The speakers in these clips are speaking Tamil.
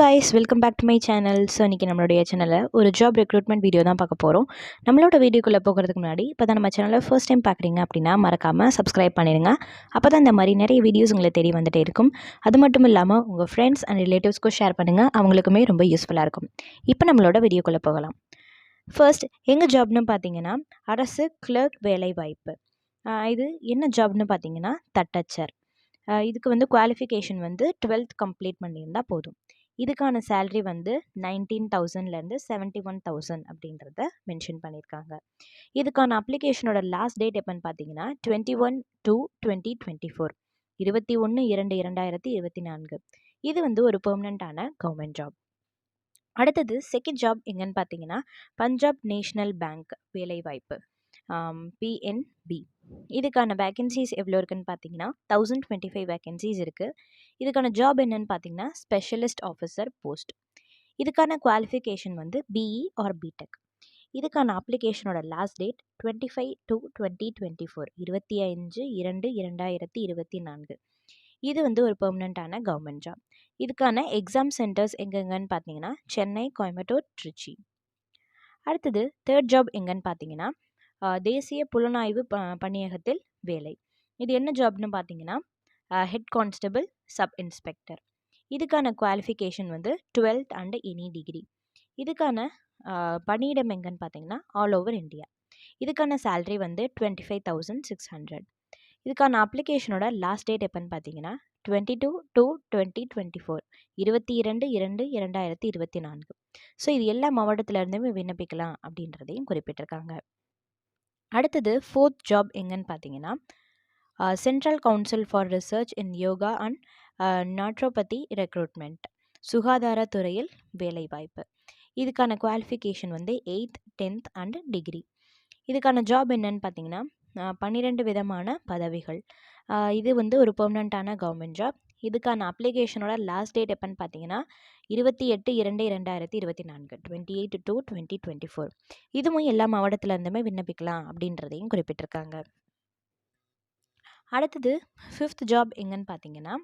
guys, welcome back to my channel. So இன்றைக்கி நம்மளுடைய சேனலில் ஒரு ஜாப் ரெக்ரூட்மெண்ட் வீடியோ தான் பார்க்க போகிறோம். நம்மளோட வீடியோக்குள்ளே போகிறதுக்கு முன்னாடி இப்போ தான் நம்ம சேனலை ஃபர்ஸ்ட் டைம் பார்க்குறீங்க அப்படின்னா மறக்காமல் சப்ஸ்கிரைப் பண்ணிடுங்க. அப்போ தான் இந்த மாதிரி நிறைய வீடியோஸ் உங்களை தேடி வந்துகிட்டே இருக்கும். அது மட்டும் இல்லாமல் உங்கள் ஃப்ரெண்ட்ஸ் அண்ட் ரிலேட்டிவ்ஸ்க்கும் ஷேர் பண்ணுங்கள், அவங்களுக்குமே ரொம்ப யூஸ்ஃபுல்லாக இருக்கும். இப்போ நம்மளோட வீடியோக்குள்ளே போகலாம். ஃபர்ஸ்ட் எங்கள் ஜாப்னு பார்த்தீங்கன்னா அரசு கிளர்க் வேலை வாய்ப்பு. இது என்ன ஜாப்னு பார்த்தீங்கன்னா தட்டச்சர். இதுக்கு வந்து குவாலிஃபிகேஷன் வந்து 12th கம்ப்ளீட் பண்ணியிருந்தால் போதும். இதுக்கான சேலரி வந்து 19,000லேருந்து 71,000 அப்படின்றத மென்ஷன் பண்ணியிருக்காங்க. இதுக்கான அப்ளிகேஷனோட லாஸ்ட் டேட் எப்போன்னு பார்த்தீங்கன்னா 21/2/2024 21/2/2024. இது வந்து ஒரு பெர்மனண்ட்டான கவர்மெண்ட் ஜாப். அடுத்தது செகண்ட் ஜாப் எங்கன்னு பார்த்தீங்கன்னா பஞ்சாப் நேஷ்னல் பேங்க் வேலைவாய்ப்பு, PNB. இதுக்கான வேக்கன்சிஸ் எவ்வளோ இருக்குன்னு பார்த்தீங்கன்னா 1025 வேக்கன்சிஸ் இருக்குது. இதுக்கான ஜாப் என்னன்னு பார்த்தீங்கன்னா ஸ்பெஷலிஸ்ட் ஆஃபீஸர் போஸ்ட். இதுக்கான குவாலிஃபிகேஷன் வந்து BE ஆர் BTech. இதுக்கான அப்ளிகேஷனோட லாஸ்ட் டேட் 25/2/2024 25/2/2024. இது வந்து ஒரு பெர்மனண்ட்டான கவர்மெண்ட் ஜாப். இதுக்கான எக்ஸாம் சென்டர்ஸ் எங்கெங்கன்னு பார்த்தீங்கன்னா சென்னை, கோயம்புத்தூர், திருச்சி. அடுத்தது தேர்ட் ஜாப் எங்கன்னு பார்த்தீங்கன்னா தேசிய புலனாய்வு பணியகத்தில் வேலை. இது என்ன ஜாப்னு பார்த்தீங்கன்னா ஹெட் கான்ஸ்டபிள், சப் இன்ஸ்பெக்டர். இதுக்கான குவாலிஃபிகேஷன் வந்து 12th அண்ட் எனி டிகிரி. இதுக்கான பணியிடம் எங்கன்னு பார்த்தீங்கன்னா ஆல் ஓவர் இந்தியா. இதுக்கான சேலரி வந்து 25,600. இதுக்கான அப்ளிகேஷனோட லாஸ்ட் டேட் எப்போன்னு பார்த்தீங்கன்னா 22/2/2024 22/2/2024. ஸோ இது எல்லா மாவட்டத்திலேருந்துமே விண்ணப்பிக்கலாம் அப்படின்றதையும் குறிப்பிட்டிருக்காங்க. அடுத்தது ஃபோர்த் ஜாப் எங்கன்னு பார்த்தீங்கன்னா central council for research in yoga and naturopathy recruitment, சுகாதாரத்துறையில் வேலைவாய்ப்பு. இதுக்கான குவாலிஃபிகேஷன் வந்து 8th 10th அண்ட் டிகிரி. இதுக்கான ஜாப் என்னன்னு பார்த்தீங்கன்னா 12 விதமான பதவிகள். இது வந்து ஒரு பெர்மனண்ட்டான கவர்மெண்ட் ஜாப். இதுக்கான அப்ளிகேஷனோட லாஸ்ட் டேட் எப்போன்னு பார்த்தீங்கன்னா 28/2/2024 28/2/2024. இதுவும் எல்லா மாவட்டத்திலேருந்துமே விண்ணப்பிக்கலாம் அப்படின்றதையும் குறிப்பிட்டிருக்காங்க. அடுத்தது ஃபிஃப்த் ஜாப் எங்கன்னு பார்த்தீங்கன்னா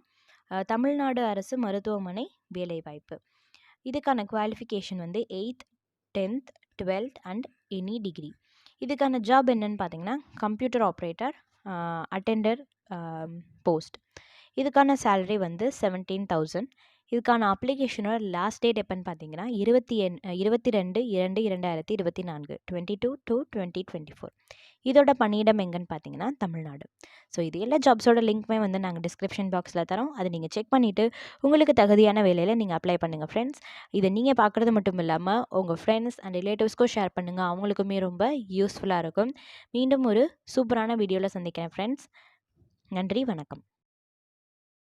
தமிழ்நாடு அரசு மருத்துவமனை வேலைவாய்ப்பு. இதுக்கான குவாலிஃபிகேஷன் வந்து 8th 10th 12th and any degree. இதுக்கான ஜாப் என்னன்னு பார்த்தீங்கன்னா கம்ப்யூட்டர் ஆப்ரேட்டர், அட்டெண்டர் போஸ்ட். இதுக்கான சேலரி வந்து 17,000. இதுக்கான அப்ளிகேஷனோட லாஸ்ட் டேட் எப்போன்னு பார்த்தீங்கன்னா 22/2/2024 22/2/2024. இதோட பணியிடம் எங்கன்னு பார்த்தீங்கன்னா தமிழ்நாடு. ஸோ இது எல்லா ஜாப்ஸோட லிங்க்குமே வந்து நாங்கள் டிஸ்கிரிப்ஷன் பாக்ஸில் தரோம். அதை நீங்கள் செக் பண்ணிவிட்டு உங்களுக்கு தகுதியான வேலையில் நீங்கள் அப்ளை பண்ணுங்கள் ஃப்ரெண்ட்ஸ். இதை நீங்கள் பார்க்குறது மட்டும் இல்லாமல் உங்கள் ஃப்ரெண்ட்ஸ் அண்ட் ரிலேட்டிவ்ஸ்க்கும் ஷேர் பண்ணுங்கள், அவங்களுக்குமே ரொம்ப யூஸ்ஃபுல்லாக இருக்கும். மீண்டும் ஒரு சூப்பரான வீடியோவில் சந்திக்கிறேன் ஃப்ரெண்ட்ஸ். நன்றி, வணக்கம்.